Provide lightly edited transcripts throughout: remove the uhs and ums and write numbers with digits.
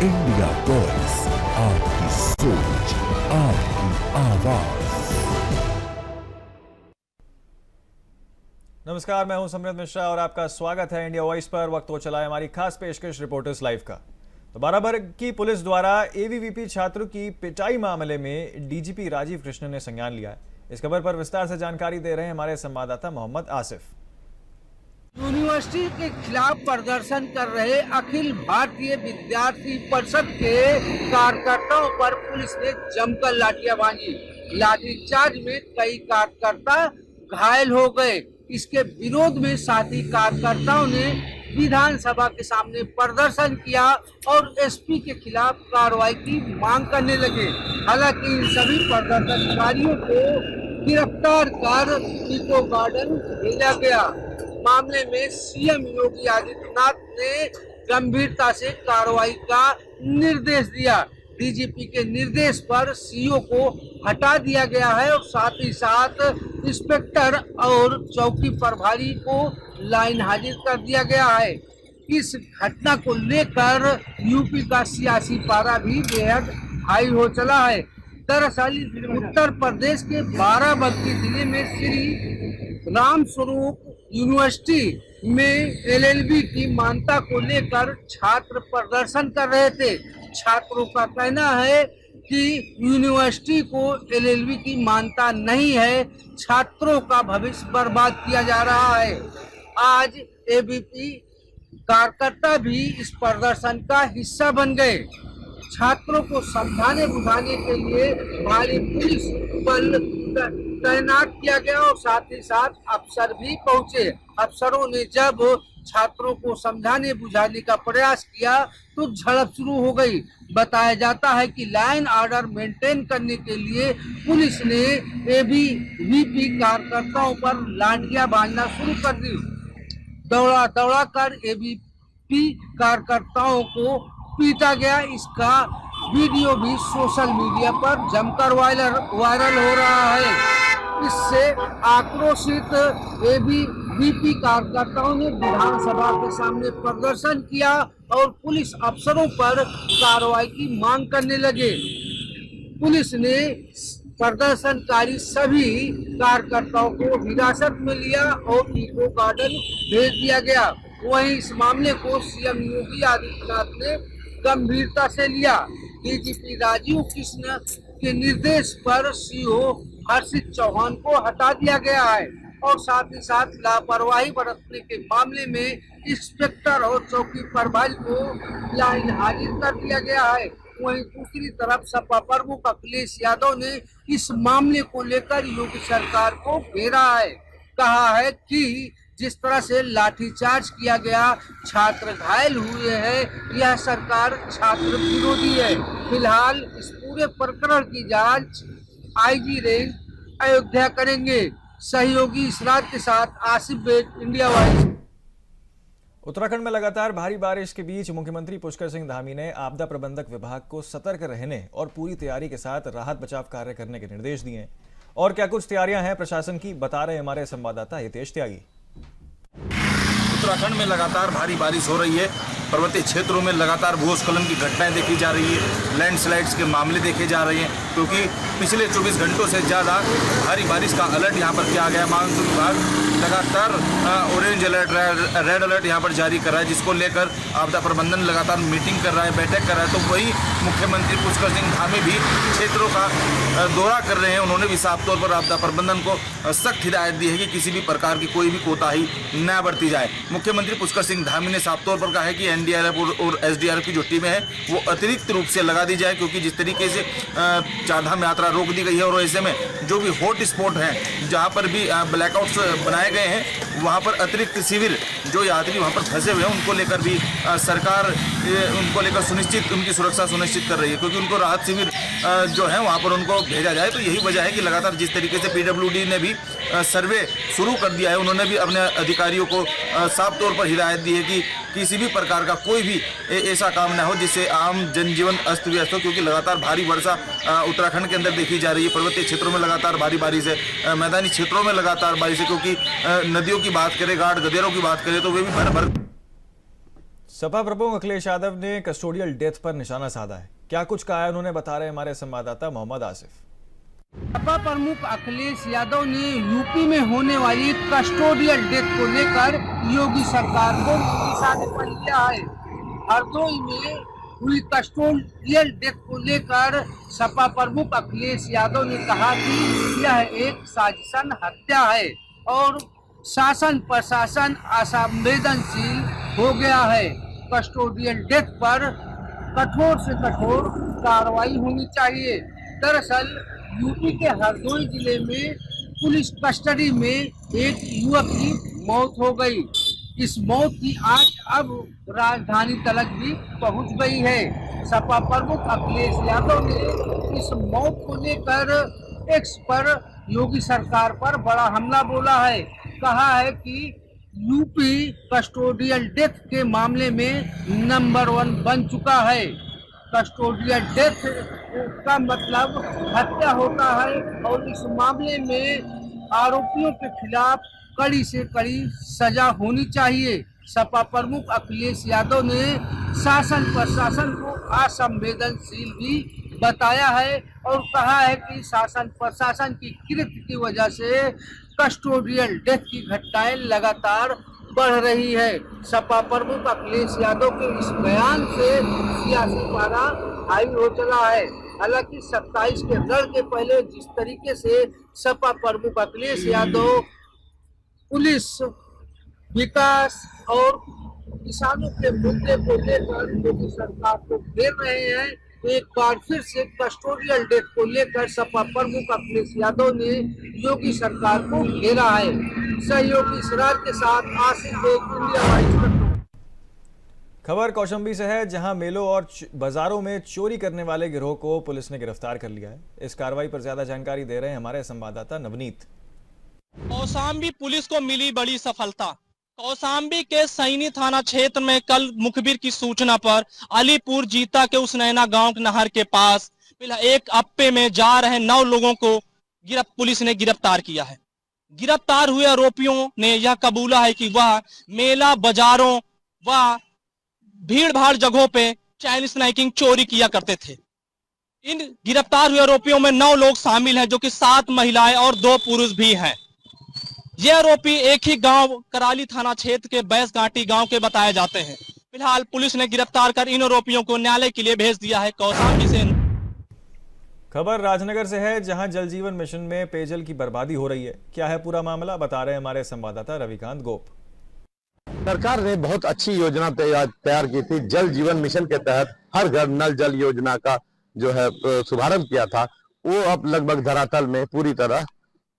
India voice, आपकी सोच, आपकी आवाज। नमस्कार, मैं हूं समृद्ध मिश्रा और आपका स्वागत है इंडिया वॉइस पर। वक्त हो चला है हमारी खास पेशकश रिपोर्टर्स लाइव का। तो बाराबर की पुलिस द्वारा एबीवीपी छात्रों की पिटाई मामले में डीजीपी राजीव कृष्ण ने संज्ञान लिया है। इस खबर पर विस्तार से जानकारी दे रहे हैं हमारे संवाददाता मोहम्मद आसिफ। यूनिवर्सिटी के खिलाफ प्रदर्शन कर रहे अखिल भारतीय विद्यार्थी परिषद के कार्यकर्ताओं पर पुलिस ने जमकर लाठियां बांधी। लाठीचार्ज में कई कार्यकर्ता घायल हो गए। इसके विरोध में साथी कार्यकर्ताओं ने विधानसभा के सामने प्रदर्शन किया और एसपी के खिलाफ कार्रवाई की मांग करने लगे। हालांकि इन सभी प्रदर्शनकारियों को गिरफ्तार कर इको गार्डन भेजा गया। मामले में सीएम योगी आदित्यनाथ ने गंभीरता से कार्रवाई का निर्देश दिया। डीजीपी के निर्देश पर सीओ को हटा दिया गया है और साथ ही साथ इंस्पेक्टर और चौकी प्रभारी को लाइन हाजिर कर दिया गया है। इस घटना को लेकर यूपी का सियासी पारा भी बेहद हाई हो चला है। दरअसल उत्तर प्रदेश के बाराबंकी जिले में श्री राम स्वरूप यूनिवर्सिटी में एलएलबी की मान्यता को लेकर छात्र प्रदर्शन कर रहे थे। छात्रों का कहना है कि यूनिवर्सिटी को एलएलबी की मान्यता नहीं है, छात्रों का भविष्य बर्बाद किया जा रहा है। आज एबीपी कार्यकर्ता भी इस प्रदर्शन का हिस्सा बन गए। छात्रों को समझाने बुझाने के लिए भारी पुलिस बल तैनात किया गया और साथ ही साथ अफसर भी पहुंचे। अफसरों ने जब छात्रों को समझाने बुझाने का प्रयास किया तो झड़प शुरू हो गई। बताया जाता है कि लाइन ऑर्डर मेंटेन करने के लिए पुलिस ने एबीवीपी कार्यकर्ताओं पर लाठियां बांधना शुरू कर दी। दौड़ा कर एबीवीपी कार्यकर्ताओं को पीटा गया। इसका वीडियो भी सोशल मीडिया पर जमकर वायरल हो रहा है। इससे आक्रोशित एबीवीपी कार्यकर्ताओं ने विधानसभा के सामने प्रदर्शन किया और पुलिस अफसरों पर कार्रवाई की मांग करने लगे। पुलिस ने प्रदर्शनकारी सभी कार्यकर्ताओं को हिरासत में लिया और इको गार्डन भेज दिया गया। वहीं इस मामले को सीएम योगी आदित्यनाथ ने गंभीरता से लिया। डीजीपी राजीव कृष्ण के निर्देश पर सीओ हर्षित चौहान को हटा दिया गया है और साथ ही साथ लापरवाही बरतने के मामले में इंस्पेक्टर और चौकी प्रभारी को लाइन हाजिर कर दिया गया है। वहीं दूसरी तरफ सपा प्रमुख अखिलेश यादव ने इस मामले को लेकर योगी सरकार को घेरा है। कहा है कि जिस तरह से लाठीचार्ज किया गया, छात्र घायल हुए हैं, यह सरकार छात्र विरोधी है। फिलहाल इस पूरे प्रकरण की जांच आईजी रेंज अयोध्या करेंगे। सहयोगी इसरात के साथ आसिफ बेग, इंडिया वॉइस। उत्तराखंड में लगातार भारी बारिश के बीच मुख्यमंत्री पुष्कर सिंह धामी ने आपदा प्रबंधक विभाग को सतर्क रहने और पूरी तैयारी के साथ राहत बचाव कार्य करने के निर्देश दिए। और क्या कुछ तैयारियां हैं प्रशासन की, बता रहे हमारे संवाददाता हितेश त्यागी। उत्तराखंड में लगातार भारी बारिश हो रही है। पर्वतीय क्षेत्रों में लगातार भूस्खलन की घटनाएं देखी जा रही है। लैंडस्लाइड्स के मामले देखे जा रहे हैं क्योंकि पिछले 24 घंटों से ज़्यादा भारी बारिश का अलर्ट यहां पर किया गया। मॉनसून विभाग लगातार ऑरेंज अलर्ट, रेड अलर्ट यहां पर जारी कर रहा है, जिसको लेकर आपदा प्रबंधन लगातार मीटिंग कर रहा है, बैठक कर रहा है। तो वही मुख्यमंत्री पुष्कर सिंह धामी भी क्षेत्रों का दौरा कर रहे हैं। उन्होंने भी साफ तौर पर आपदा प्रबंधन को सख्त हिदायत दी है कि किसी भी प्रकार की कोई भी कोताही न बरती जाए। मुख्यमंत्री पुष्कर सिंह धामी ने साफ तौर पर कहा है कि एनडीआरएफ और एसडीआरएफ की जो टीमें हैं वो अतिरिक्त रूप से लगा दी जाए, क्योंकि जिस तरीके से चारधाम यात्रा रोक दी गई है और ऐसे में जो भी हॉट स्पॉट हैं जहां पर भी ब्लैकआउट्स बनाए गए हैं वहां पर अतिरिक्त शिविर जो यात्री वहां पर फंसे हुए हैं उनको लेकर भी सरकार उनको लेकर सुनिश्चित उनकी सुरक्षा सुनिश्चित कर रही है, क्योंकि उनको राहत शिविर जो है वहां पर उनको भेजा जाए। तो यही वजह है कि लगातार जिस तरीके से पीडब्ल्यूडी ने भी सर्वे शुरू कर दिया है, उन्होंने भी अपने अधिकारियों को साफ तौर पर हिदायत दी है कि किसी भी प्रकार का कोई भी ऐसा काम ना हो जिससे आम जनजीवन अस्त व्यस्त हो, क्योंकि लगातार भारी वर्षा उत्तराखंड के अंदर देखी जा रही है। पर्वतीय क्षेत्रों में लगातार भारी बारिश है, मैदानी क्षेत्रों में लगातार बारिश है, क्योंकि नदियों की बात करें, घाट गदेरों की बात करें तो वे भी भर भर। सपा प्रमुख अखिलेश यादव ने कस्टोडियल डेथ पर निशाना साधा है। क्या कुछ कहा है उन्होंने, बता रहे हमारे संवाददाता मोहम्मद आसिफ। सपा प्रमुख अखिलेश यादव ने यूपी में होने वाली कस्टोडियल डेथ को लेकर योगी सरकार को निशाने पर लिया है। हरदोई में हुई कस्टोडियल डेथ को लेकर सपा प्रमुख अखिलेश यादव ने कहा कि यह एक साजिशन हत्या है और शासन प्रशासन असंवेदनशील हो गया है। कस्टोडियल डेथ पर कठोर से कठोर कार्रवाई होनी चाहिए। दरअसल यूपी के हरदोई जिले में पुलिस कस्टडी में एक युवक की मौत हो गई। इस मौत की आंच अब राजधानी तलक भी पहुंच गई है। सपा प्रमुख अखिलेश यादव ने इस मौत को लेकर एक्स पर योगी सरकार पर बड़ा हमला बोला है। कहा है कि यूपी कस्टोडियल डेथ के मामले में नंबर 1 बन चुका है। कस्टोडियल डेथ का मतलब हत्या होता है और इस मामले में आरोपियों के खिलाफ कड़ी से कड़ी सजा होनी चाहिए। सपा प्रमुख अखिलेश यादव ने शासन प्रशासन को असंवेदनशील भी बताया है और कहा है कि शासन प्रशासन की कृत्य की वजह से कस्टोडियल डेथ की घटनाएं लगातार बढ़ रही है। सपा प्रमुख अखिलेश यादव के इस बयान से सियासी पारा हाई हो चला है। हालांकि 27 के रण के पहले जिस तरीके से सपा प्रमुख अखिलेश यादव पुलिस, विकास और किसानों के मुद्दे को लेकर योगी सरकार को घेर रहे हैं, एक बार फिर से कस्टोडियल डेथ को लेकर सपा प्रमुख अखिलेश यादव ने योगी सरकार को घेरा है। सहयोगी इसरार के साथ आसिफ बेग, इंडिया वाइस। खबर कौशाम्बी से है, जहां मेलों और बाजारों में चोरी करने वाले गिरोह को पुलिस ने गिरफ्तार कर लिया है। इस कार्रवाई पर ज्यादा जानकारी दे रहे हैं हमारे संवाददाता नवनीत। कौशाम्बी पुलिस को मिली बड़ी सफलता। कौशाम्बी के सैनी थाना क्षेत्र में कल मुखबिर की सूचना पर अलीपुर जीता के उसनैना गांव नहर के पास एक अप्पे में जा रहे 9 लोगों को पुलिस ने गिरफ्तार किया है। गिरफ्तार हुए आरोपियों ने यह कबूला है कि वह मेला, बाजारों व भीड़ भाड़ जगहों पे चैन स्नैकिंग चोरी किया करते थे। इन गिरफ्तार हुए आरोपियों में 9 लोग शामिल हैं, जो कि 7 महिलाएं और 2 पुरुष भी हैं। ये आरोपी एक ही गांव कराली थाना क्षेत्र के बैस घाटी गांव के बताए जाते हैं। फिलहाल पुलिस ने गिरफ्तार कर इन आरोपियों को न्यायालय के लिए भेज दिया है। कौशाम्बी से खबर राजनगर से है, जहां जल जीवन मिशन में पेयजल की बर्बादी हो रही है। क्या है पूरा मामला, बता रहे हैं हमारे संवाददाता रविकांत गोप। सरकार ने बहुत अच्छी योजना तैयार की थी। जल जीवन मिशन के तहत हर घर नल जल योजना का जो है शुभारंभ किया था, वो अब लगभग धरातल में पूरी तरह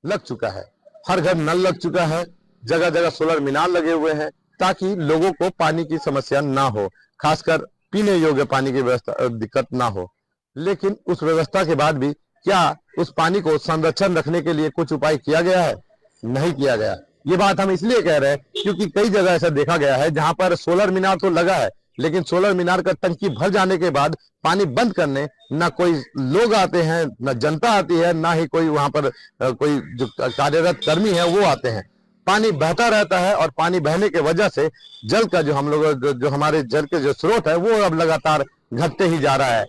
लग चुका है। हर घर नल लग चुका है, जगह जगह सोलर मीनार लगे हुए हैं, ताकि लोगों को पानी की समस्या ना हो, खासकर पीने योग्य पानी की व्यवस्था दिक्कत ना हो। लेकिन उस व्यवस्था के बाद भी क्या उस पानी को संरक्षण रखने के लिए कुछ उपाय किया गया है? नहीं किया गया। ये बात हम इसलिए कह रहे हैं क्योंकि कई जगह ऐसा देखा गया है जहां पर सोलर मीनार तो लगा है, लेकिन सोलर मीनार का टंकी भर जाने के बाद पानी बंद करने ना कोई लोग आते हैं, ना जनता आती है, ना ही कोई वहां पर कोई जो कार्यरत कर्मी है वो आते हैं। पानी बहता रहता है और पानी बहने के वजह से जल का जो हम लोग जो हमारे जल के जो स्रोत है वो अब लगातार घटते ही जा रहा है।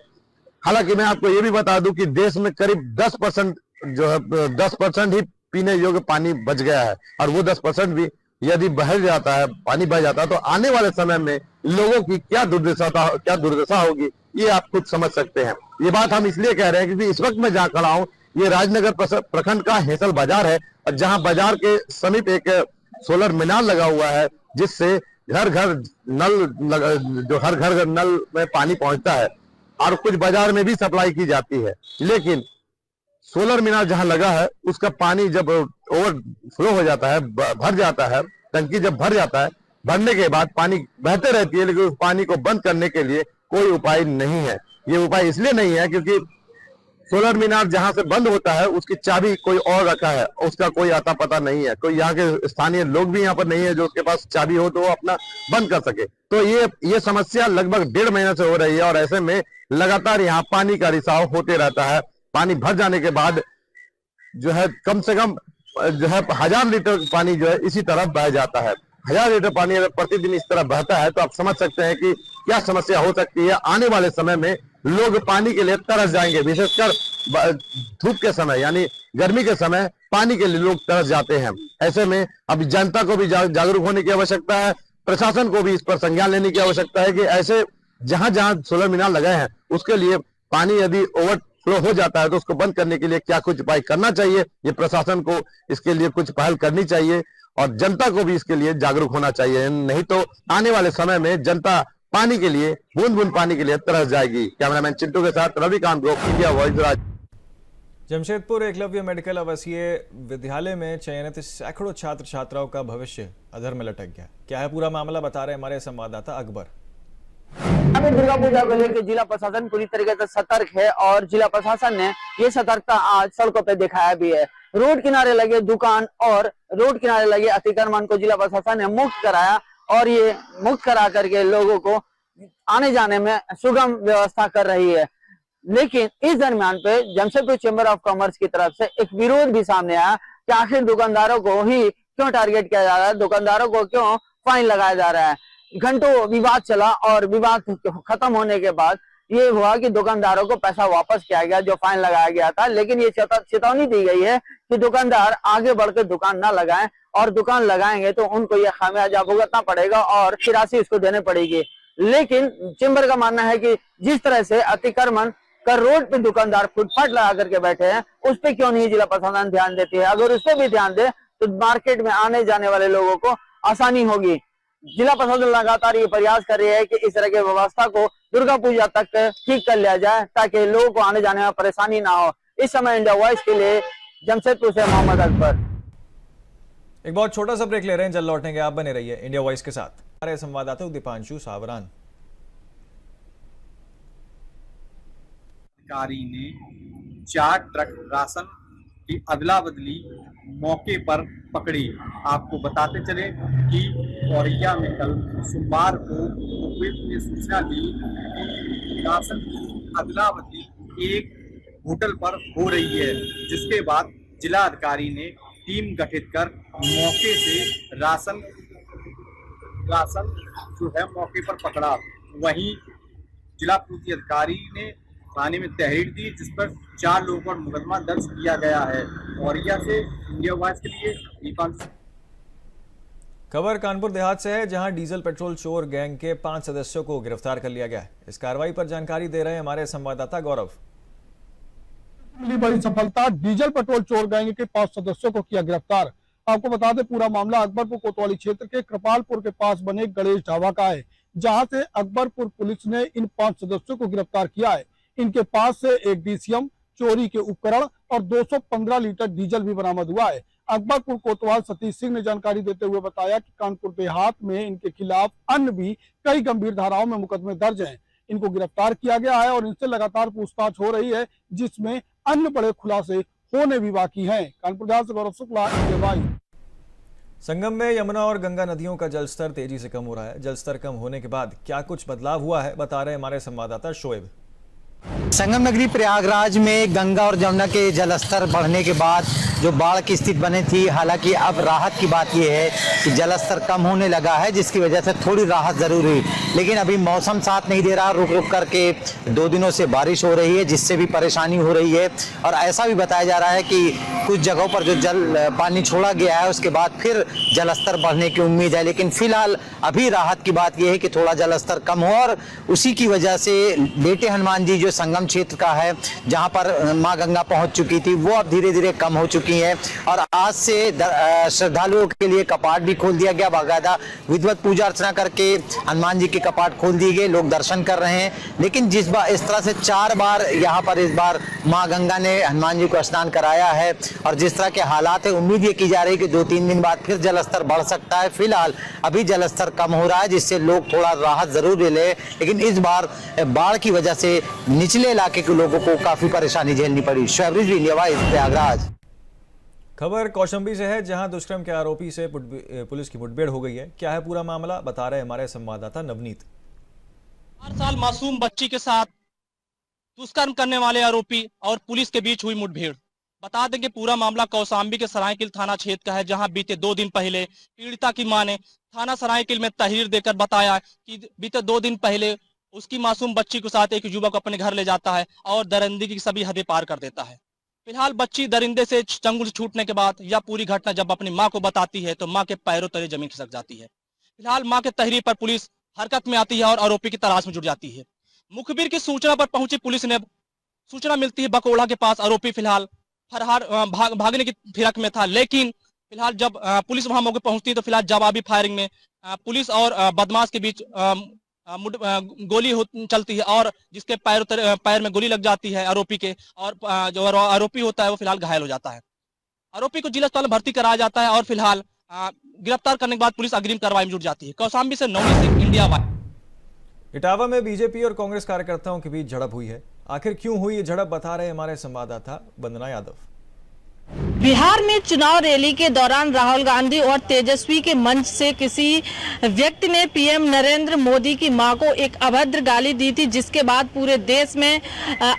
हालांकि मैं आपको ये भी बता दूं कि देश में करीब 10% जो है 10% ही पीने योग्य पानी बच गया है, और वो 10% भी यदि बह जाता है, पानी बह जाता है, तो आने वाले समय में लोगों की क्या दुर्दशा होगी, ये आप खुद समझ सकते हैं। ये बात हम इसलिए कह रहे हैं क्योंकि इस वक्त मैं जहाँ खड़ा हूँ ये राजनगर प्रखंड का हेसल बाजार है, और जहाँ बाजार के समीप एक सोलर मीनार लगा हुआ है, जिससे घर घर नल में पानी पहुंचता है और कुछ बाजार में भी सप्लाई की जाती है। लेकिन सोलर मीनार जहां लगा है उसका पानी जब ओवरफ्लो हो जाता है, भर जाता है, टंकी जब भर जाता है, भरने के बाद पानी बहते रहती है, लेकिन उस पानी को बंद करने के लिए कोई उपाय नहीं है। ये उपाय इसलिए नहीं है क्योंकि सोलर मीनार जहां से बंद होता है उसकी चाबी कोई और रखा है, उसका कोई आता पता नहीं है, कोई यहाँ के स्थानीय लोग भी यहाँ पर नहीं है जो उसके पास चाबी हो तो वो अपना बंद कर सके। तो ये समस्या लगभग 1.5 महीने से हो रही है, और ऐसे में लगातार यहाँ पानी का रिसाव होते रहता है। पानी भर जाने के बाद जो है कम से कम जो है 1000 लीटर पानी जो है इसी तरफ बह जाता है। 1000 लीटर पानी अगर प्रतिदिन इस तरह बहता है तो आप समझ सकते हैं कि क्या समस्या हो सकती है। आने वाले समय में लोग पानी के लिए तरस जाएंगे, विशेषकर धूप के समय यानी गर्मी के समय पानी के लिए लोग तरस जाते हैं। ऐसे में अभी जनता को भी जागरूक होने की आवश्यकता है, प्रशासन को भी इस पर संज्ञान लेने की आवश्यकता है कि ऐसे जहां जहां सोलर मीनार लगाए हैं उसके लिए पानी यदि ओवरफ्लो हो जाता है तो उसको बंद करने के लिए क्या कुछ उपाय करना चाहिए। ये प्रशासन को इसके लिए कुछ पहल करनी चाहिए और जनता को भी इसके लिए जागरूक होना चाहिए, नहीं तो आने वाले समय में जनता पानी के लिए, बूंद बूंद पानी के लिए तरस जाएगी। कैमरामैन चिंटू के साथ Ravikant Gop, India Voice. Jamshedpur Eklavya medical आवासीय विद्यालय में चयनित सैकड़ों छात्र छात्राओं का भविष्य अधर में लटक गया। क्या है पूरा मामला, बता रहे हमारे संवाददाता अकबर। दुर्गा पूजा को लेकर जिला प्रशासन पूरी तरीके से सतर्क है और जिला प्रशासन ने ये सतर्कता आज सड़कों पे दिखाया भी है। रोड किनारे लगे दुकान और रोड किनारे लगे अतिक्रमण को जिला प्रशासन ने मुक्त कराया और ये मुक्त करा करके लोगों को आने जाने में सुगम व्यवस्था कर रही है। लेकिन इस दरमियान पे जमशेदपुर चेंबर ऑफ कॉमर्स की तरफ से एक विरोध भी सामने आया कि आखिर दुकानदारों को ही क्यों टारगेट किया जा रहा है, दुकानदारों को क्यों फाइन लगाया जा रहा है। घंटों विवाद चला और विवाद खत्म होने के बाद ये हुआ कि दुकानदारों को पैसा वापस किया गया जो फाइन लगाया गया था। लेकिन ये चेतावनी दी गई है कि दुकानदार आगे बढ़कर दुकान ना लगाएं और दुकान लगाएंगे तो उनको ये खामियाजा भुगतना पड़ेगा और राशि उसको देनी पड़ेगी। लेकिन चेंबर का मानना है कि जिस तरह से अतिक्रमण कर रोड पे दुकानदार फुटपाथ लगा करके बैठे हैं उस पर क्यों नहीं जिला प्रशासन ध्यान देती है। अगर उस पर भी ध्यान दे तो मार्केट में आने जाने वाले लोगों को आसानी होगी। जिला प्रशासन लगातार ये प्रयास कर रही है कि इस तरह की व्यवस्था को दुर्गा पूजा तक ठीक कर लिया जाए ताकि लोगों को आने जाने में परेशानी ना हो। इस समय इंडिया वॉइस के लिए जमशेदपुर से मोहम्मद अकबर। एक बहुत छोटा सा ब्रेक ले रहे हैं, जल्द लौटेंगे, आप बने रहिए इंडिया वॉइस के साथ। हमारे संवाददाता दीपांशु सावरान। अधिकारी ने 4 ट्रक राशन की अदला बदली मौके पर पकड़ी। आपको बताते चले कि औरैया में कल सोमवार को पुलिस ने सूचना दी कि राशन की अदला बदली एक होटल पर हो रही है, जिसके बाद जिला अधिकारी ने टीम गठित कर मौके से राशन जो है मौके पर पकड़ा। वहीं जिला पूर्ति अधिकारी ने थाने में तहरीर दी जिस पर 4 लोगों पर मुकदमा दर्ज किया गया है। औरैया से इंडिया वॉइस के लिए दीपांशु। खबर कानपुर देहात से है, जहां डीजल पेट्रोल चोर गैंग के 5 सदस्यों को गिरफ्तार कर लिया गया है। इस कार्रवाई पर जानकारी दे रहे हैं हमारे संवाददाता गौरव। मिली बड़ी सफलता, डीजल पेट्रोल चोर गैंग के 5 सदस्यों को किया गिरफ्तार। आपको बता दें पूरा मामला अकबरपुर कोतवाली क्षेत्र के कृपालपुर के पास बने गणेश ढाबा का है, जहां से अकबरपुर पुलिस ने इन 5 सदस्यों को गिरफ्तार किया है। इनके पास से एक डीसीएम, चोरी के उपकरण और 215 लीटर डीजल भी बरामद हुआ है। अकबरपुर कोतवाल सतीश सिंह ने जानकारी देते हुए बताया कि कानपुर देहात में इनके खिलाफ अन्य भी कई गंभीर धाराओं में मुकदमे दर्ज हैं। इनको गिरफ्तार किया गया है और इनसे लगातार पूछताछ हो रही है, जिसमें अन्य बड़े खुलासे होने भी बाकी हैं। कानपुर देहात से गौरव शुक्ला, इंडिया वॉइस। संगम में यमुना और गंगा नदियों का जलस्तर तेजी से कम हो रहा है। जलस्तर कम होने के बाद क्या कुछ बदलाव हुआ है, बता रहे हमारे संवाददाता शोएब। संगम नगरी प्रयागराज में गंगा और जमुना के जलस्तर बढ़ने के बाद जो बाढ़ की स्थिति बनी थी, हालांकि अब राहत की बात यह है कि जलस्तर कम होने लगा है, जिसकी वजह से थोड़ी राहत जरूर हुई। लेकिन अभी मौसम साथ नहीं दे रहा, रुक रुक करके 2 दिनों से बारिश हो रही है, जिससे भी परेशानी हो रही है। और ऐसा भी बताया जा रहा है कि कुछ जगहों पर जो पानी छोड़ा गया है उसके बाद फिर जलस्तर बढ़ने की उम्मीद है। लेकिन फिलहाल अभी राहत की बात यह है कि थोड़ा जलस्तर कम हो और उसी की वजह से बेटे हनुमान जी जो संगम क्षेत्र का है, जहां पर मां गंगा पहुंच चुकी थी, वो अब धीरे धीरे कम हो चुकी है। और आज से श्रद्धालुओं के लिए कपाट भी खोल दिया गया। बाकायदा विधिवत पूजा अर्चना करके हनुमान जी के कपाट खोल दिए गए, लोग दर्शन कर रहे हैं। लेकिन जिस बार इस तरह से 4 बार यहाँ पर इस बार मां गंगा ने हनुमान जी को स्नान कराया है और जिस तरह के हालात है, उम्मीद ये की जा रही है कि 2-3 दिन बाद फिर जलस्तर बढ़ सकता है। फिलहाल अभी जलस्तर कम हो रहा है, जिससे लोग थोड़ा राहत जरूर ले, लेकिन इस बार बाढ़ की वजह से निचले इलाके के लोगों को काफी परेशानी झेलनी पड़ी। शहरीज इंडिया वॉइस प्रयागराज। खबर कौशंबी से है, जहां दुष्कर्म के आरोपी से पुलिस की मुठभेड़ हो गई है। क्या है पूरा मामला, बता रहे हमारे संवाददाता नवनीत। 4 साल मासूम बच्ची के साथ दुष्कर्म करने वाले आरोपी और पुलिस के बीच हुई मुठभेड़। बता दें कि पूरा मामला कौशाम्बी के सरायकिल थाना क्षेत्र का है, जहां बीते 2 दिन पहले पीड़िता की मां ने थाना सरायकिल में तहरीर देकर बताया कि बीते 2 दिन पहले उसकी मासूम बच्ची के साथ एक युवक अपने घर ले जाता है और दरिंदगी की सभी हदें पार कर देता है। फिलहाल बच्ची दरिंदे से चंगुल छूटने के बाद यह पूरी घटना जब अपनी मां को बताती है तो मां के पैरों तले जमीन खिसक जाती है। फिलहाल मां के तहरीर पर पुलिस हरकत में आती है और आरोपी की तलाश में जुट जाती है। मुखबिर की सूचना पर पहुंची पुलिस ने सूचना मिलती है बकोड़ा के पास आरोपी फिलहाल फरार भागने की फिराक में था, लेकिन फिलहाल जब पुलिस वहां मौके पहुंचती है तो फिलहाल जवाबी फायरिंग में पुलिस और बदमाश के बीच गोली चलती है और जिसके पैर में गोली लग जाती है आरोपी के, और जो आरोपी होता है वो फिलहाल घायल हो जाता है। आरोपी को जिला अस्पताल में भर्ती कराया जाता है और फिलहाल गिरफ्तार करने के बाद पुलिस अग्रिम कार्रवाई में जुट जाती है। कौशाम्बी से नवनीत सिंह, इंडिया वाइड। इटावा में बीजेपी और कांग्रेस कार्यकर्ताओं के बीच झड़प हुई है। आखिर क्यों हुई ये झड़प, बता रहे हमारे संवाददाता वंदना यादव। बिहार में चुनाव रैली के दौरान राहुल गांधी और तेजस्वी के मंच से किसी व्यक्ति ने पीएम नरेंद्र मोदी की मां को एक अभद्र गाली दी थी, जिसके बाद पूरे देश में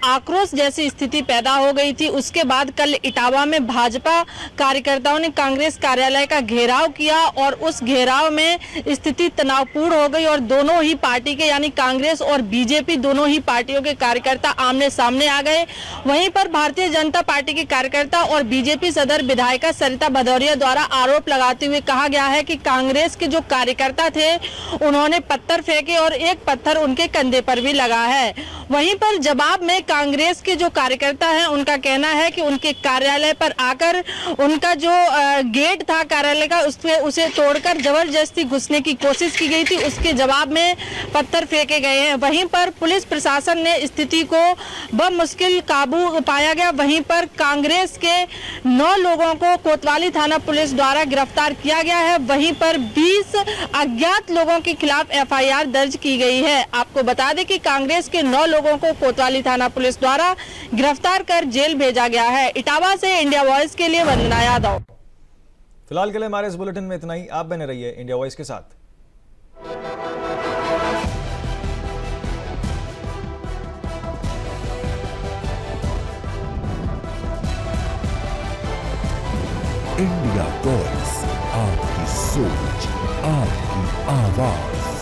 आक्रोश जैसी स्थिति पैदा हो गई थी। उसके बाद कल इटावा में भाजपा कार्यकर्ताओं ने कांग्रेस कार्यालय का घेराव किया और उस घेराव में स्थिति तनावपूर्ण हो गई और दोनों ही पार्टी के यानी कांग्रेस और बीजेपी दोनों ही पार्टियों के कार्यकर्ता आमने सामने आ गए। वहीं पर भारतीय जनता पार्टी के कार्यकर्ता और बीजेपी सदर विधायिका सरिता भदौरिया द्वारा आरोप लगाते हुए कहा गया है कि कांग्रेस के जो कार्यकर्ता थे उन्होंने पत्थर फेंके और एक पत्थर उनके कंधे पर भी लगा है। वहीं पर जवाब में कांग्रेस के जो कार्यकर्ता हैं उनका कहना है कि उनके कार्यालय पर आकर उनका जो गेट था कार्यालय का उसे तोड़कर जबरदस्ती घुसने की कोशिश की गई थी, उसके जवाब में पत्थर फेंके गए हैं। वहीं पर पुलिस प्रशासन ने स्थिति को बमुश्किल काबू पाया गया। वहीं पर कांग्रेस के 9 लोगों को कोतवाली थाना पुलिस द्वारा गिरफ्तार किया गया है। वहीं पर 20 अज्ञात लोगों के खिलाफ एफआईआर दर्ज की गई है। आपको बता दें कि कांग्रेस के 9 लोगों को कोतवाली थाना पुलिस द्वारा गिरफ्तार कर जेल भेजा गया है। इटावा से इंडिया वॉइस के लिए वंदना यादव। फिलहाल के लिए हमारे इस बुलेटिन में इतना ही। आप बने रहिए इंडिया वॉइस के साथ। इंडिया वॉइस, आपकी सोच, आपकी आवाज।